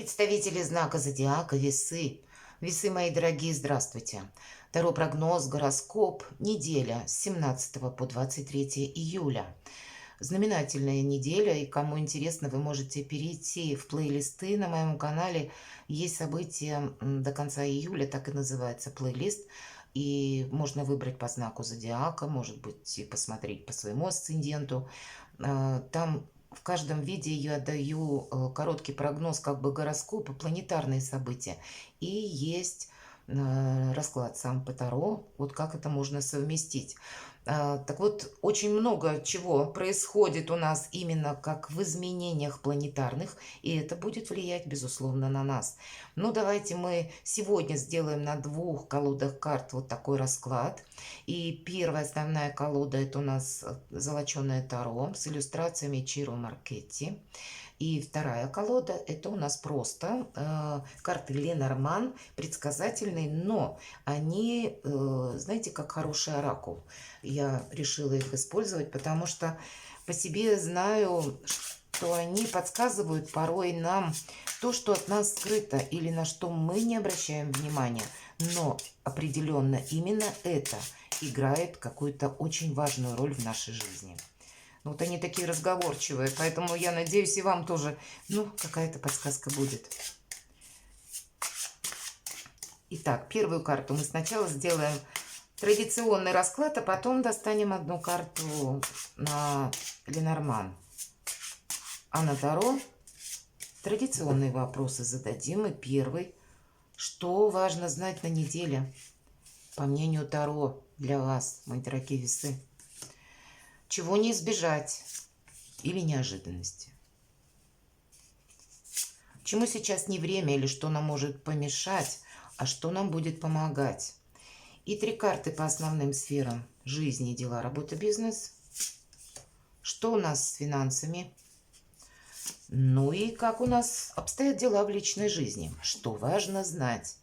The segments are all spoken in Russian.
Представители знака зодиака Весы. Весы, мои дорогие, здравствуйте. Таро прогноз, гороскоп, неделя с 17 по 23 июля. Знаменательная неделя, и кому интересно, вы можете перейти в плейлисты на моем канале. Есть события до конца июля, так и называется плейлист. И можно выбрать по знаку зодиака, может быть, и посмотреть по своему асценденту. Там в каждом виде я даю короткий прогноз, как бы гороскопа, планетарные события. И есть расклад сам по Таро, вот как это можно совместить. Так вот, очень много чего происходит у нас именно как в изменениях планетарных, и это будет влиять, безусловно, на нас. Ну, давайте мы сегодня сделаем на двух колодах карт вот такой расклад. И первая основная колода – это у нас золоченое Таро с иллюстрациями Чиро Маркетти. И вторая колода – это у нас просто карты Ленорман, предсказательные, но они, знаете, как хороший оракул. Я решила их использовать, потому что по себе знаю, что они подсказывают порой нам то, что от нас скрыто или на что мы не обращаем внимания. Но определенно именно это играет какую-то очень важную роль в нашей жизни. Вот они такие разговорчивые, поэтому я надеюсь, и вам тоже, какая-то подсказка будет. Итак, первую карту мы сначала сделаем традиционный расклад, а потом достанем одну карту на Ленорман. А на Таро традиционные вопросы зададим. И первый. Что важно знать на неделе, по мнению Таро, для вас, мои дорогие весы? Чего не избежать или неожиданности? Чему сейчас не время или что нам может помешать, а что нам будет помогать? И три карты по основным сферам: жизни, дела, работа, бизнес. Что у нас с финансами? Ну и как у нас обстоят дела в личной жизни? Что важно знать?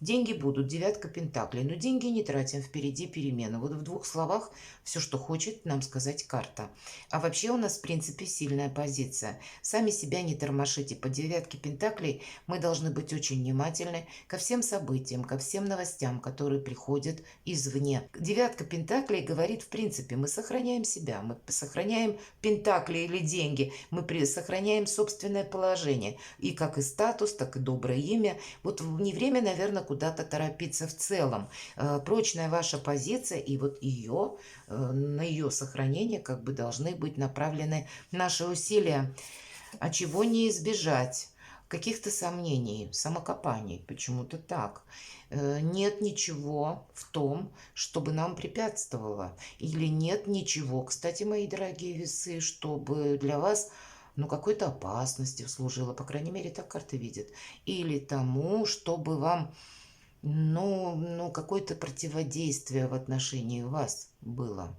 Деньги будут, девятка пентаклей, но деньги не тратим, впереди перемены. Вот в двух словах все, что хочет нам сказать карта. А вообще у нас, в принципе, сильная позиция. Сами себя не тормошите. По девятке пентаклей мы должны быть очень внимательны ко всем событиям, ко всем новостям, которые приходят извне. Девятка пентаклей говорит, в принципе, мы сохраняем себя, мы сохраняем пентакли или деньги, мы сохраняем собственное положение. И как и статус, так и доброе имя. Вот не время, наверное, куда-то торопиться в целом. Прочная ваша позиция, и вот ее, на ее сохранение как бы должны быть направлены наши усилия. А чего не избежать? Каких-то сомнений, самокопаний, почему-то так. Нет ничего в том, чтобы нам препятствовало. Или нет ничего, кстати, мои дорогие весы, чтобы для вас какой-то опасности служило, по крайней мере, так карты видят. Или тому, чтобы вам какое-то противодействие в отношении вас было.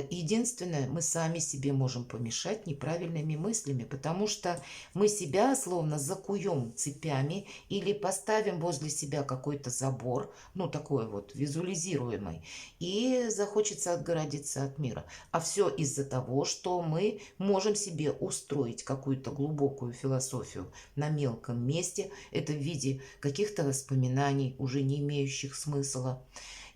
Единственное, мы сами себе можем помешать неправильными мыслями, потому что мы себя словно закуем цепями или поставим возле себя какой-то забор, такой вот визуализируемый, и захочется отгородиться от мира. А все из-за того, что мы можем себе устроить какую-то глубокую философию на мелком месте, это в виде каких-то воспоминаний, уже не имеющих смысла,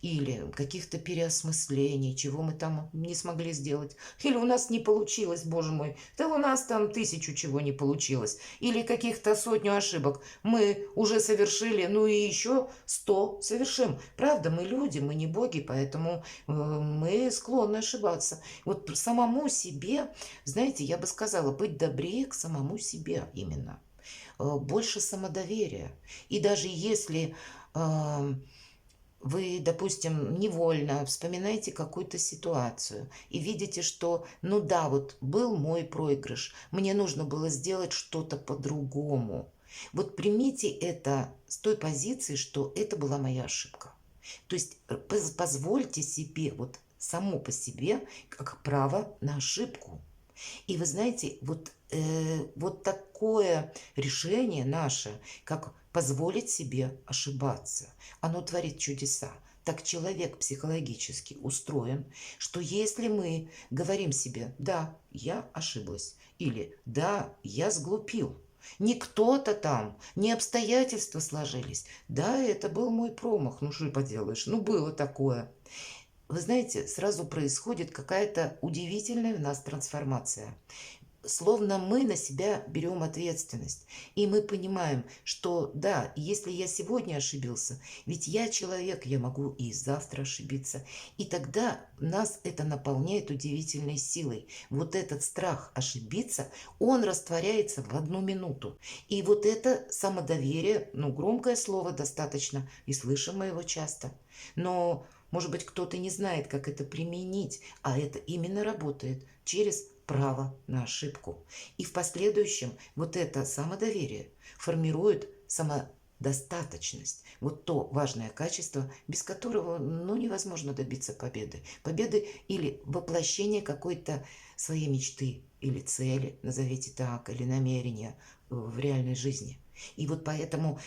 или каких-то переосмыслений, чего мы там не смогли сделать. Или у нас не получилось, боже мой. Да у нас там 1000 чего не получилось. Или каких-то сотню ошибок мы уже совершили, и еще 100 совершим. Правда, мы люди, мы не боги, поэтому мы склонны ошибаться. Вот самому себе, знаете, я бы сказала, быть добрее к самому себе именно. Больше самодоверия. И даже если вы, допустим, невольно вспоминаете какую-то ситуацию и видите, что, вот был мой проигрыш, мне нужно было сделать что-то по-другому. Вот примите это с той позиции, что это была моя ошибка. То есть позвольте себе, вот само по себе, как право на ошибку. И вы знаете, вот такое решение наше, как позволить себе ошибаться, оно творит чудеса. Так человек психологически устроен, что если мы говорим себе: да, я ошиблась, или да, я сглупил, Не кто-то там, не обстоятельства сложились. Да, это был мой промах, ну что поделаешь, ну было такое. Вы знаете, сразу происходит какая-то удивительная в нас трансформация. Словно мы на себя берем ответственность. И мы понимаем, что да, если я сегодня ошибился, ведь я человек, я могу и завтра ошибиться. И тогда нас это наполняет удивительной силой. Вот этот страх ошибиться, он растворяется в одну минуту. И вот это самодоверие, ну, громкое слово достаточно, и слышим мы его часто. Но, может быть, кто-то не знает, как это применить, а это именно работает через право на ошибку. И в последующем вот это самодоверие формирует самодостаточность. Вот то важное качество, без которого ну, невозможно добиться победы. Победы или воплощения какой-то своей мечты или цели, назовите так, или намерения в реальной жизни. И вот поэтому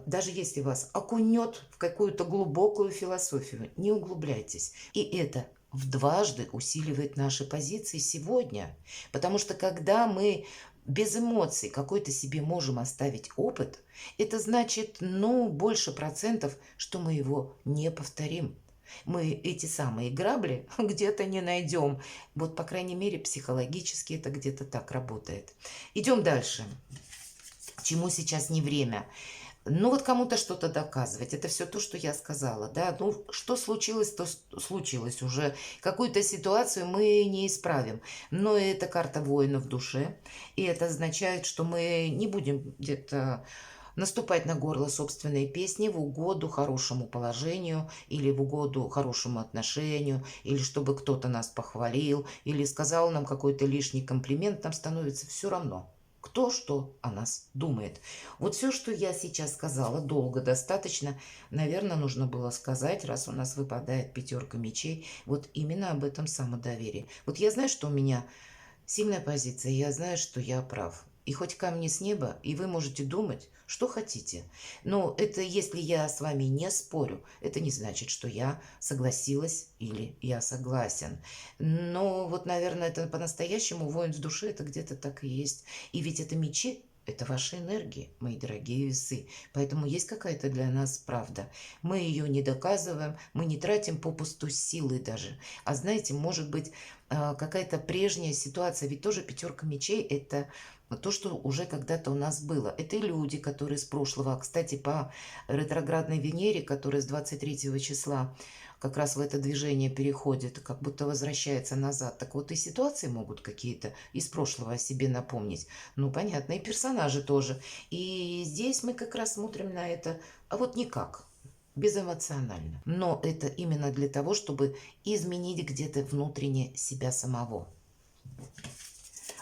даже если вас окунет в какую-то глубокую философию, не углубляйтесь. И это в дважды усиливает наши позиции сегодня. Потому что когда мы без эмоций какой-то себе можем оставить опыт, это значит, ну, больше процентов, что мы его не повторим. Мы эти самые грабли где-то не найдем. Вот, по крайней мере, психологически это где-то так работает. Идем дальше. Чему сейчас не время? Ну вот кому-то что-то доказывать, это все то, что я сказала, да, ну что случилось, то случилось уже, какую-то ситуацию мы не исправим, но это карта воина в душе, и это означает, что мы не будем где-то наступать на горло собственной песни в угоду хорошему положению или в угоду хорошему отношению, или чтобы кто-то нас похвалил, или сказал нам какой-то лишний комплимент, нам становится все равно. Кто что о нас думает. Вот все, что я сейчас сказала, долго достаточно, наверное, нужно было сказать, раз у нас выпадает пятерка мечей, вот именно об этом самодоверии. Вот я знаю, что у меня сильная позиция, я знаю, что я прав. И хоть камни с неба, и вы можете думать, что хотите. Но это если я с вами не спорю, это не значит, что я согласилась или я согласен. Но вот, наверное, это по-настоящему воин в душе, это где-то так и есть. И ведь это мечи, это ваши энергии, мои дорогие весы. Поэтому есть какая-то для нас правда. Мы ее не доказываем, мы не тратим попусту силы даже. А знаете, может быть, какая-то прежняя ситуация, ведь тоже пятерка мечей – это то, что уже когда-то у нас было. Это и люди, которые с прошлого. Кстати, по ретроградной Венере, которая с 23 числа как раз в это движение переходит, как будто возвращается назад. Так вот и ситуации могут какие-то из прошлого о себе напомнить. Ну, понятно, и персонажи тоже. И здесь мы как раз смотрим на это, а вот никак. Безэмоционально. Но это именно для того, чтобы изменить где-то внутренне себя самого.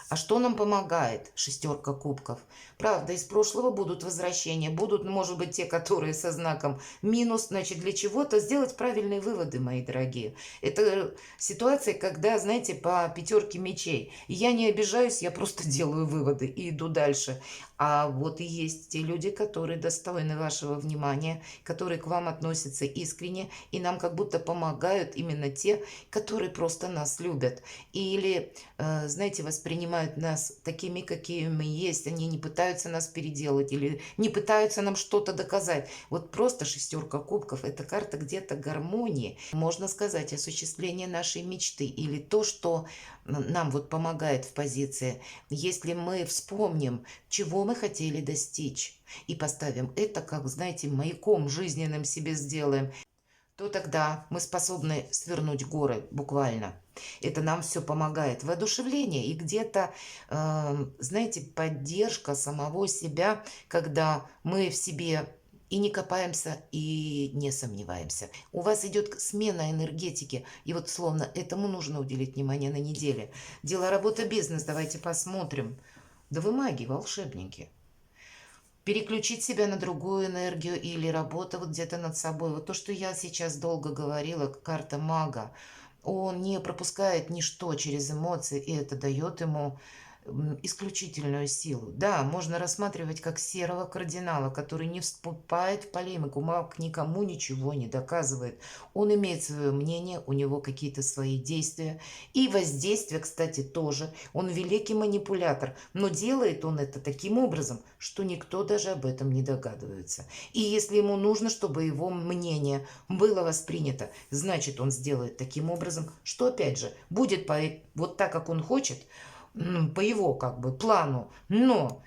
А что нам помогает? Шестерка кубков. Правда, из прошлого будут возвращения, будут, может быть, те, которые со знаком минус, значит, для чего-то сделать правильные выводы, мои дорогие. Это ситуация, когда, знаете, по пятерке мечей. Я не обижаюсь, я просто делаю выводы и иду дальше. А вот и есть те люди, которые достойны вашего внимания, которые к вам относятся искренне, и нам как будто помогают именно те, которые просто нас любят. Или, знаете, воспринимают нас такими, какие мы есть. Они не пытаются нас переделать или не пытаются нам что-то доказать. Вот просто шестерка кубков – это карта где-то гармонии. Можно сказать, осуществление нашей мечты или то, что нам вот помогает в позиции. Если мы вспомним, чего мы хотели достичь, и поставим это, как, знаете, маяком жизненным себе сделаем, то тогда мы способны свернуть горы буквально. Это нам все помогает. Воодушевление и где-то, знаете, поддержка самого себя, когда мы в себе и не копаемся, и не сомневаемся. У вас идет смена энергетики, и вот словно этому нужно уделить внимание на неделе. Дело, работа, бизнес, давайте посмотрим. Да вы маги, волшебники. Переключить себя на другую энергию или работа вот где-то над собой. Вот то, что я сейчас долго говорила, карта мага, он не пропускает ничто через эмоции, и это дает ему исключительную силу. Да, можно рассматривать как серого кардинала, который не вступает в полемику, маг никому ничего не доказывает. Он имеет свое мнение, у него какие-то свои действия. И воздействие, кстати, тоже. Он великий манипулятор, но делает он это таким образом, что никто даже об этом не догадывается. И если ему нужно, чтобы его мнение было воспринято, значит, он сделает таким образом, что, опять же, будет вот так, как он хочет, по его как бы плану, но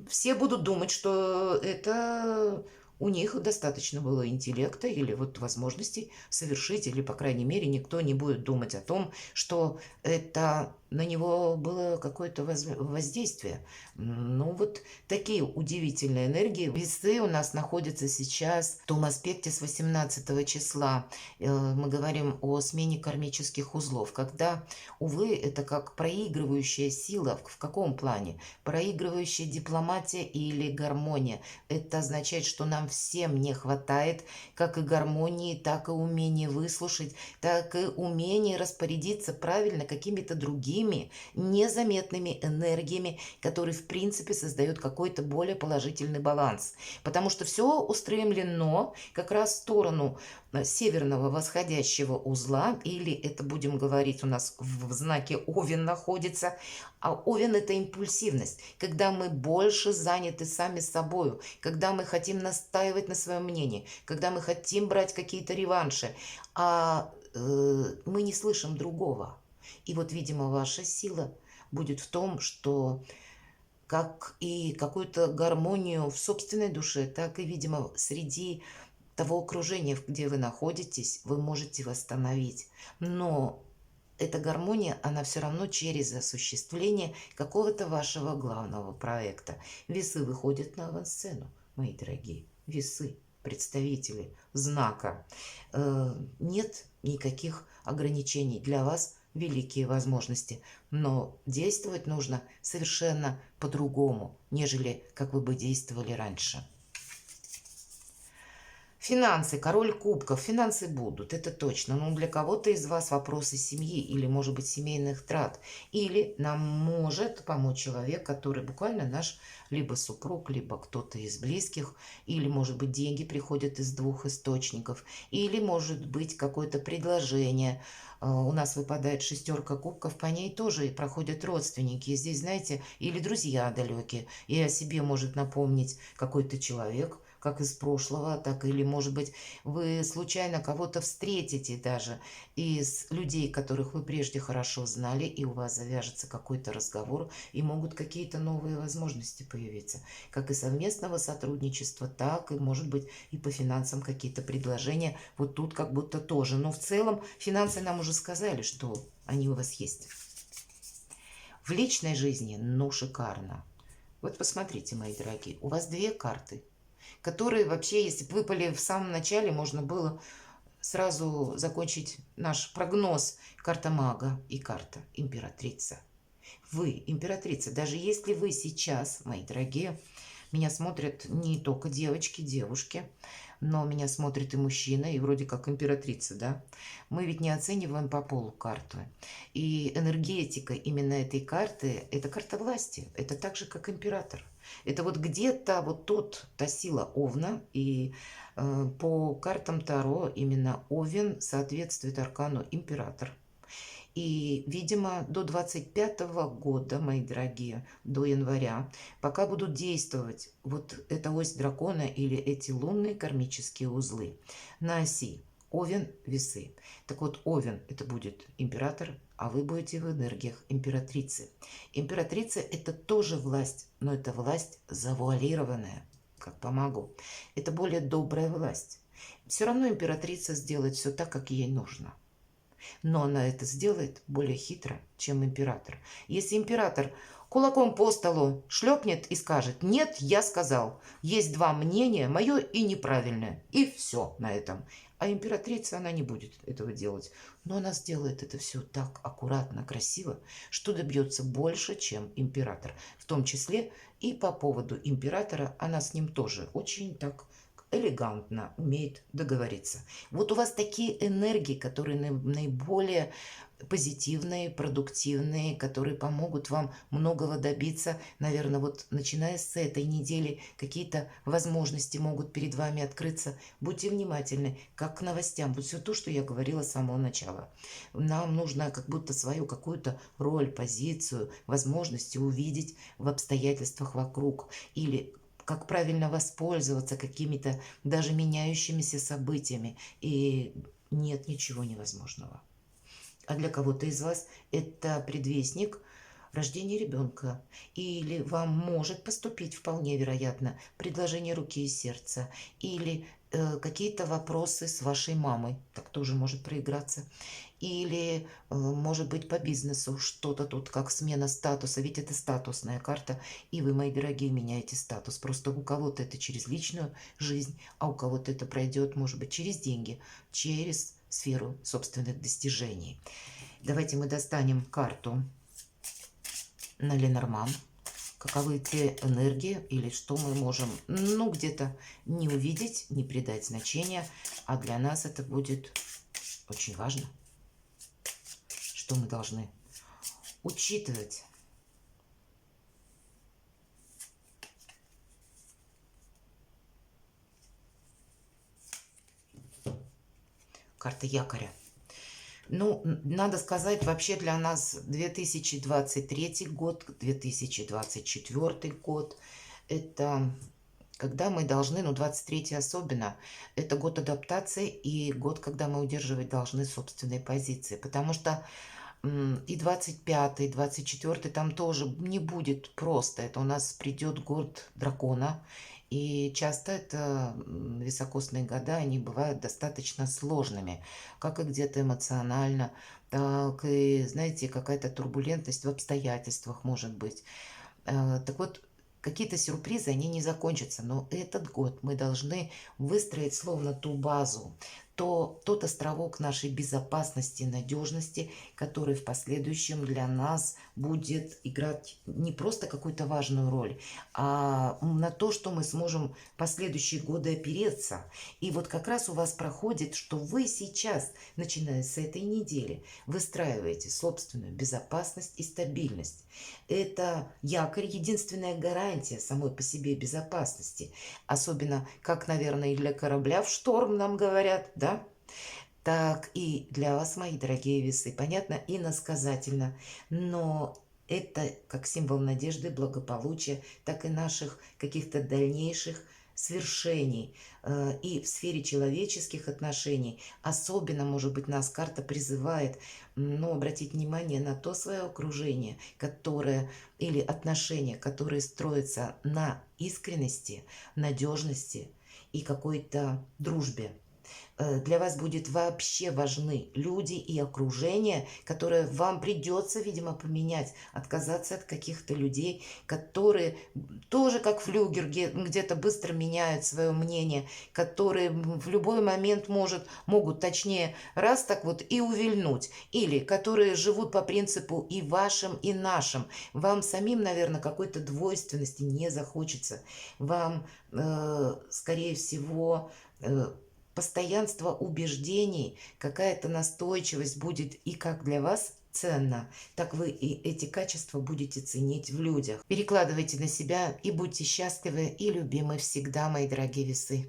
все будут думать, что это у них достаточно было интеллекта или вот возможностей совершить, или, по крайней мере, никто не будет думать о том, что это на него было какое-то воздействие. Ну, вот такие удивительные энергии. Весы у нас находятся сейчас в том аспекте с 18 числа. Мы говорим о смене кармических узлов, когда, увы, это как проигрывающая сила. В каком плане? Проигрывающая дипломатия или гармония. Это означает, что нам всем не хватает как и гармонии, так и умения выслушать, так и умения распорядиться правильно какими-то другими незаметными энергиями, которые в принципе создают какой-то более положительный баланс. Потому что все устремлено как раз в сторону северного восходящего узла, или это будем говорить у нас в знаке Овен находится. А Овен — это импульсивность, когда мы больше заняты сами собой, когда мы хотим настаивать на своем мнении, когда мы хотим брать какие-то реванши, а мы не слышим другого. И вот, видимо, ваша сила будет в том, что как и какую-то гармонию в собственной душе, так и, видимо, среди того окружения, где вы находитесь, вы можете восстановить. Но эта гармония, она все равно через осуществление какого-то вашего главного проекта. Весы выходят на авансцену, мои дорогие. Весы, представители знака. Нет никаких ограничений для вас, великие возможности, но действовать нужно совершенно по-другому, нежели как вы бы действовали раньше. Финансы, король кубков, финансы будут, это точно. Но для кого-то из вас вопросы семьи или, может быть, семейных трат. Или нам может помочь человек, который буквально наш либо супруг, либо кто-то из близких. Или, может быть, деньги приходят из двух источников. Или, может быть, какое-то предложение. У нас выпадает шестерка кубков, по ней тоже и проходят родственники. И здесь, знаете, или друзья далекие. И о себе может напомнить какой-то человек, как из прошлого, так или, может быть, вы случайно кого-то встретите даже из людей, которых вы прежде хорошо знали, и у вас завяжется какой-то разговор, и могут какие-то новые возможности появиться, как и совместного сотрудничества, так и, может быть, и по финансам какие-то предложения. Вот тут как будто тоже. Но в целом финансы нам уже сказали, что они у вас есть. В личной жизни, ну, шикарно. Вот посмотрите, мои дорогие, у вас две карты, которые вообще, если бы выпали в самом начале, можно было сразу закончить наш прогноз. Карта мага и карта императрица. Вы, императрица, даже если вы сейчас, мои дорогие, меня смотрят не только девочки, девушки, но меня смотрит и мужчина, и вроде как императрица, да? Мы ведь не оцениваем по полу карту. И энергетика именно этой карты – это карта власти. Это так же, как император. Это вот где-то вот та сила Овна, и по картам Таро именно Овен соответствует аркану император. И, видимо, до 25 года, мои дорогие, до января, пока будут действовать вот эта ось дракона или эти лунные кармические узлы на оси Овен, Весы. Так вот, Овен – это будет император, а вы будете в энергиях императрицы. Императрица – это тоже власть, но это власть завуалированная, как по магу. Это более добрая власть. Все равно императрица сделает все так, как ей нужно. Но она это сделает более хитро, чем император. Если император кулаком по столу шлепнет и скажет: «Нет, я сказал, есть два мнения, мое и неправильное», и все на этом. А императрица, она не будет этого делать. Но она сделает это все так аккуратно, красиво, что добьется больше, чем император. В том числе и по поводу императора она с ним тоже очень так элегантно, умеет договориться. Вот у вас такие энергии, которые наиболее позитивные, продуктивные, которые помогут вам многого добиться. Наверное, вот начиная с этой недели какие-то возможности могут перед вами открыться. Будьте внимательны, как к новостям. Вот все то, что я говорила с самого начала. Нам нужно как будто свою какую-то роль, позицию, возможности увидеть в обстоятельствах вокруг. Или как правильно воспользоваться какими-то даже меняющимися событиями. И нет ничего невозможного. А для кого-то из вас это предвестник рождения ребенка. Или вам может поступить, вполне вероятно, предложение руки и сердца. Или какие-то вопросы с вашей мамой. Так тоже может проиграться. Или, может быть, по бизнесу что-то тут, как смена статуса. Ведь это статусная карта. И вы, мои дорогие, меняете статус. Просто у кого-то это через личную жизнь, а у кого-то это пройдет, может быть, через деньги, через сферу собственных достижений. Давайте мы достанем карту на Ленорман. Каковы те энергии или что мы можем, ну, где-то не увидеть, не придать значения. А для нас это будет очень важно, что мы должны учитывать. Карта якоря. Ну, надо сказать, вообще для нас 2023 год, 2024 год, это когда мы должны, ну, 23 особенно, это год адаптации и год, когда мы удерживать должны собственные позиции. Потому что и 25-й, 24-й там тоже не будет просто. Это у нас придет год дракона. И часто это високосные года, они бывают достаточно сложными, как и где-то эмоционально, так и, знаете, какая-то турбулентность в обстоятельствах может быть. Так вот, какие-то сюрпризы, они не закончатся, но этот год мы должны выстроить словно ту базу, тот островок нашей безопасности, надежности, который в последующем для нас будет играть не просто какую-то важную роль, а на то, что мы сможем последующие годы опереться. И вот как раз у вас проходит, что вы сейчас, начиная с этой недели, выстраиваете собственную безопасность и стабильность. Это якорь, единственная гарантия самой по себе безопасности. Особенно, как, наверное, и для корабля в шторм нам говорят, да? Так и для вас, мои дорогие весы, понятно, иносказательно. Но это как символ надежды, благополучия, так и наших каких-то дальнейших свершений. И в сфере человеческих отношений особенно, может быть, нас карта призывает, ну, обратить внимание на то свое окружение, которое или отношения, которые строятся на искренности, надежности и какой-то дружбе. Для вас будет вообще важны люди и окружение, которое вам придется, видимо, поменять, отказаться от каких-то людей, которые тоже как флюгер где-то быстро меняют свое мнение, которые в любой момент могут, точнее, раз так вот и увильнуть, или которые живут по принципу и вашим, и нашим. Вам самим, наверное, какой-то двойственности не захочется. Вам, скорее всего, постоянство убеждений, какая-то настойчивость будет и как для вас ценно, так вы и эти качества будете ценить в людях. Перекладывайте на себя и будьте счастливы и любимы всегда, мои дорогие весы.